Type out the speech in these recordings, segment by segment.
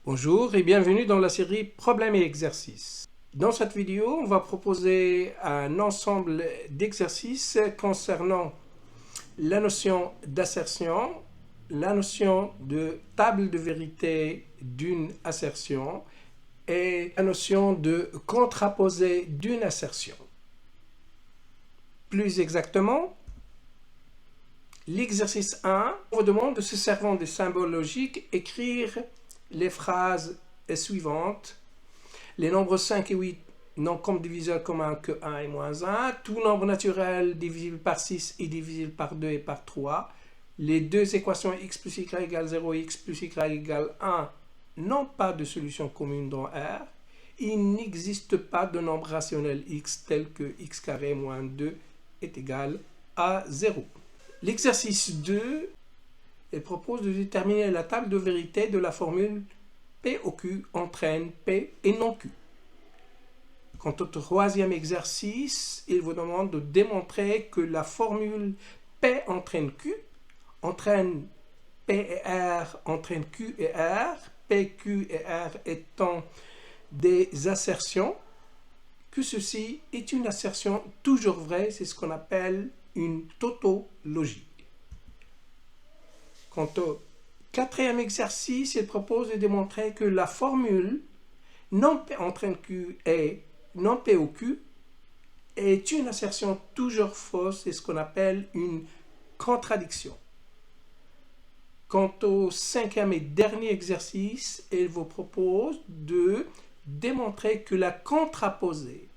Bonjour et bienvenue dans la série Problèmes et exercices. Dans cette vidéo, on va proposer un ensemble d'exercices concernant la notion d'assertion, la notion de table de vérité d'une assertion et la notion de contraposé d'une assertion. Plus exactement, l'exercice 1, on vous demande de se servant des symboles logiques, écrire les phrases suivantes. Les nombres 5 et 8 n'ont comme diviseur commun que 1 et moins 1. Tout nombre naturel divisible par 6 est divisible par 2 et par 3. Les deux équations x plus y égale 0 et x plus y égale 1 n'ont pas de solution commune dans R. Il n'existe pas de nombre rationnel x tel que x carré moins 2 est égal à 0. L'exercice 2, elle propose de déterminer la table de vérité de la formule P au Q entraîne P et non Q. Quant au troisième exercice, il vous demande de démontrer que la formule P entraîne Q, entraîne P et R, entraîne Q et R, P, Q et R étant des assertions, que ceci est une assertion toujours vraie, c'est ce qu'on appelle une tautologie. Quant au quatrième exercice, il propose de démontrer que la formule non P entraîne Q et non P au Q est une assertion toujours fausse, c'est ce qu'on appelle une contradiction. Quant au cinquième et dernier exercice, il vous propose de démontrer que la contraposée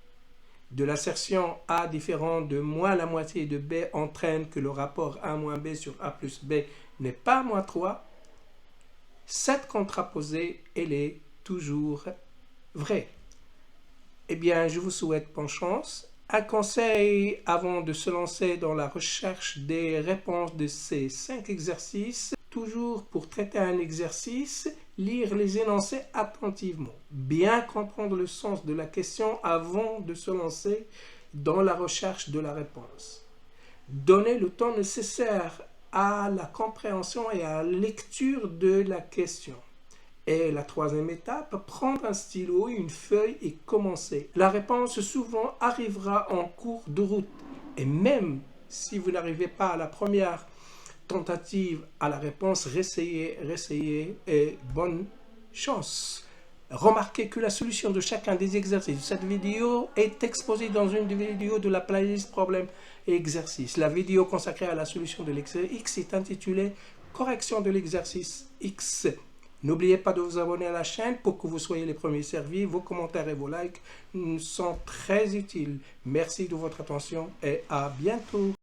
de l'assertion A différent de moins la moitié de B entraîne que le rapport A moins B sur A plus B n'est pas moins 3. Cette contraposée, elle est toujours vraie. Eh bien, je vous souhaite bonne chance. Un conseil avant de se lancer dans la recherche des réponses de ces 5 exercices. Toujours pour traiter un exercice, lire les énoncés attentivement. Bien comprendre le sens de la question avant de se lancer dans la recherche de la réponse. Donner le temps nécessaire à la compréhension et à la lecture de la question. Et la troisième étape, prendre un stylo, une feuille et commencer. La réponse souvent arrivera en cours de route. Et même si vous n'arrivez pas à la première tentative à la réponse, réessayez et bonne chance. Remarquez que la solution de chacun des exercices de cette vidéo est exposée dans une des vidéos de la playlist problèmes et exercices. La vidéo consacrée à la solution de l'exercice X est intitulée Correction de l'exercice X. N'oubliez pas de vous abonner à la chaîne pour que vous soyez les premiers servis. Vos commentaires et vos likes sont très utiles. Merci de votre attention et à bientôt.